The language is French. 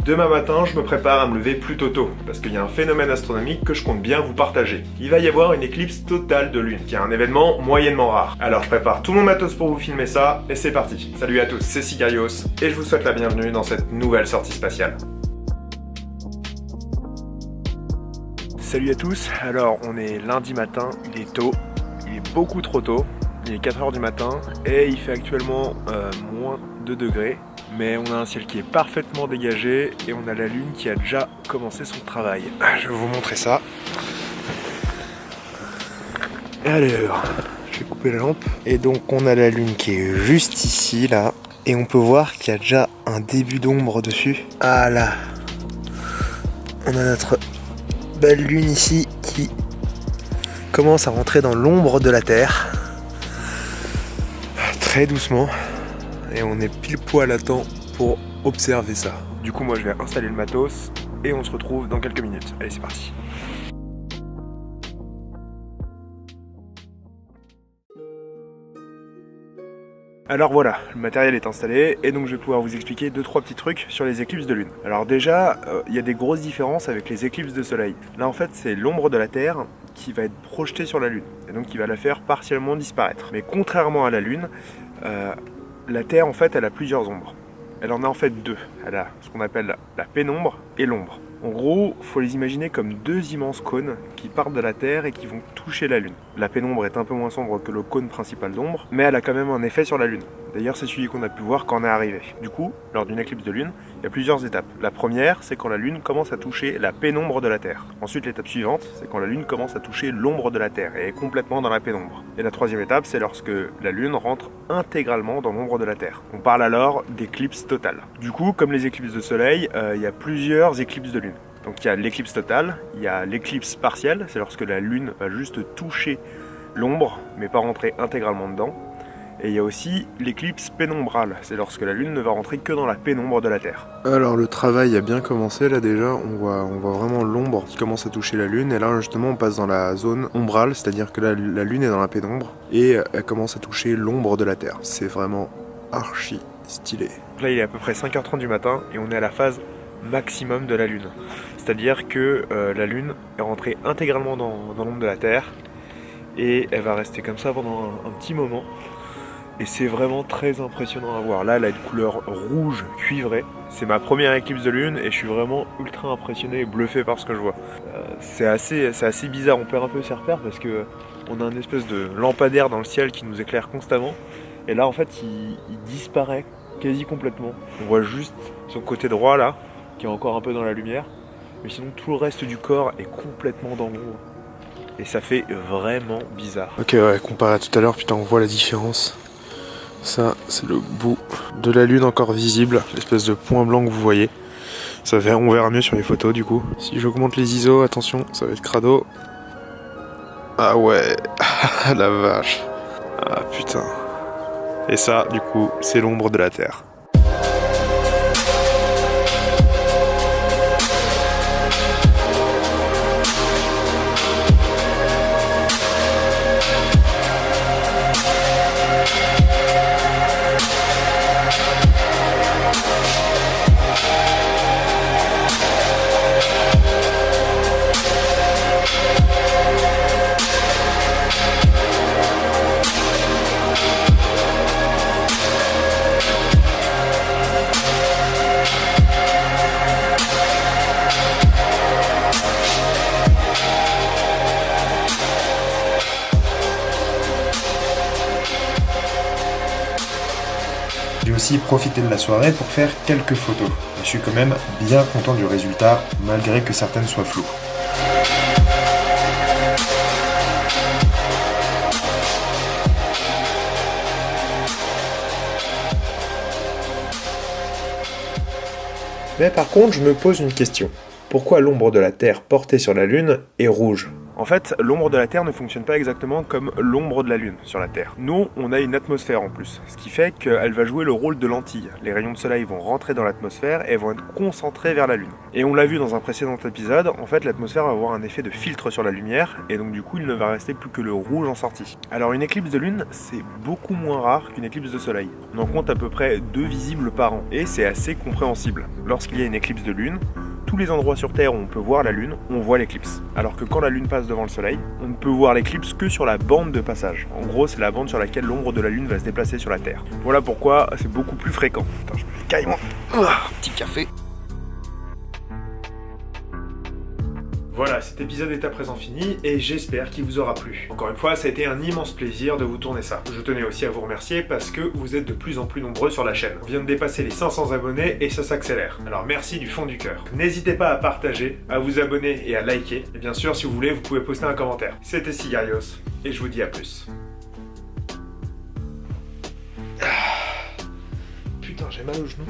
Demain matin, je me prépare à me lever plutôt tôt, parce qu'il y a un phénomène astronomique que je compte bien vous partager. Il va y avoir une éclipse totale de lune, qui est un événement moyennement rare. Alors je prépare tout mon matos pour vous filmer ça, et c'est parti. Salut à tous, c'est Sicarios, et je vous souhaite la bienvenue dans cette nouvelle sortie spatiale. Salut à tous, alors on est lundi matin, il est tôt, il est beaucoup trop tôt, il est 4h du matin, et il fait actuellement moins 2 degrés. Mais on a un ciel qui est parfaitement dégagé et on a la lune qui a déjà commencé son travail. Je vais vous montrer ça. Alors, je vais couper la lampe. Et donc on a la lune qui est juste ici, là. Et on peut voir qu'il y a déjà un début d'ombre dessus. Ah là. On a notre belle lune ici qui commence à rentrer dans l'ombre de la Terre. Très doucement. Et on est pile poil à temps pour observer ça. Du coup moi je vais installer le matos et on se retrouve dans quelques minutes. Allez, c'est parti. Alors voilà, le matériel est installé et donc je vais pouvoir vous expliquer 2-3 petits trucs sur les éclipses de lune. Alors déjà, il y a des grosses différences avec les éclipses de soleil. Là en fait c'est l'ombre de la Terre qui va être projetée sur la lune et donc qui va la faire partiellement disparaître. Mais contrairement à la lune, la Terre, en fait, elle a plusieurs ombres. Elle en a en fait deux. Elle a ce qu'on appelle la pénombre et l'ombre. En gros, il faut les imaginer comme deux immenses cônes qui partent de la Terre et qui vont toucher la Lune. La pénombre est un peu moins sombre que le cône principal d'ombre, mais elle a quand même un effet sur la Lune. D'ailleurs, c'est celui qu'on a pu voir quand on est arrivé. Du coup, lors d'une éclipse de Lune, il y a plusieurs étapes. La première, c'est quand la Lune commence à toucher la pénombre de la Terre. Ensuite, l'étape suivante, c'est quand la Lune commence à toucher l'ombre de la Terre et est complètement dans la pénombre. Et la troisième étape, c'est lorsque la Lune rentre intégralement dans l'ombre de la Terre. On parle alors d'éclipse totale. Du coup, comme les éclipses de soleil, il y a plusieurs éclipses de Lune. Donc il y a l'éclipse totale, il y a l'éclipse partielle, c'est lorsque la Lune va juste toucher l'ombre, mais pas rentrer intégralement dedans. Et il y a aussi l'éclipse pénombrale, c'est lorsque la Lune ne va rentrer que dans la pénombre de la Terre. Alors le travail a bien commencé là déjà, on voit vraiment l'ombre qui commence à toucher la Lune, et là justement on passe dans la zone ombrale, c'est-à-dire que la Lune est dans la pénombre, et elle commence à toucher l'ombre de la Terre. C'est vraiment archi stylé. Là il est à peu près 5h30 du matin, et on est à la phase maximum de la Lune. C'est-à-dire que la Lune est rentrée intégralement dans l'ombre de la Terre et elle va rester comme ça pendant un petit moment. Et c'est vraiment très impressionnant à voir. Là, elle a une couleur rouge cuivrée. C'est ma première éclipse de Lune et je suis vraiment ultra impressionné et bluffé par ce que je vois. C'est assez bizarre, on perd un peu ses repères parce que on a une espèce de lampadaire dans le ciel qui nous éclaire constamment. Et là, en fait, il disparaît quasi complètement. On voit juste son côté droit là, qui est encore un peu dans la lumière, mais sinon tout le reste du corps est complètement dans l'ombre. Et ça fait vraiment bizarre. Ok, ouais, comparé à tout à l'heure, putain, on voit la différence. Ça, c'est le bout de la Lune encore visible, l'espèce de point blanc que vous voyez. On verra mieux sur les photos du coup. Si j'augmente les ISO, attention, ça va être crado. Ah ouais, la vache. Ah putain. Et ça, du coup, c'est l'ombre de la Terre. J'ai aussi profité de la soirée pour faire quelques photos. Et je suis quand même bien content du résultat, malgré que certaines soient floues. Mais par contre, je me pose une question. Pourquoi l'ombre de la Terre portée sur la Lune est rouge? En fait, l'ombre de la Terre ne fonctionne pas exactement comme l'ombre de la Lune sur la Terre. Nous, on a une atmosphère en plus, ce qui fait qu'elle va jouer le rôle de lentille. Les rayons de soleil vont rentrer dans l'atmosphère et vont être concentrés vers la Lune. Et on l'a vu dans un précédent épisode, en fait l'atmosphère va avoir un effet de filtre sur la lumière, et donc du coup il ne va rester plus que le rouge en sortie. Alors une éclipse de Lune, c'est beaucoup moins rare qu'une éclipse de Soleil. On en compte à peu près 2 visibles par an, et c'est assez compréhensible. Lorsqu'il y a une éclipse de Lune, tous les endroits sur Terre où on peut voir la Lune, on voit l'éclipse. Alors que quand la Lune passe devant le Soleil, on ne peut voir l'éclipse que sur la bande de passage. En gros, c'est la bande sur laquelle l'ombre de la Lune va se déplacer sur la Terre. Voilà pourquoi c'est beaucoup plus fréquent. Attends, je me caille moi. Petit café. Voilà, cet épisode est à présent fini et j'espère qu'il vous aura plu. Encore une fois, ça a été un immense plaisir de vous tourner ça. Je tenais aussi à vous remercier parce que vous êtes de plus en plus nombreux sur la chaîne. On vient de dépasser les 500 abonnés et ça s'accélère. Alors merci du fond du cœur. N'hésitez pas à partager, à vous abonner et à liker. Et bien sûr, si vous voulez, vous pouvez poster un commentaire. C'était Sigarios et je vous dis à plus. Putain, j'ai mal au genou.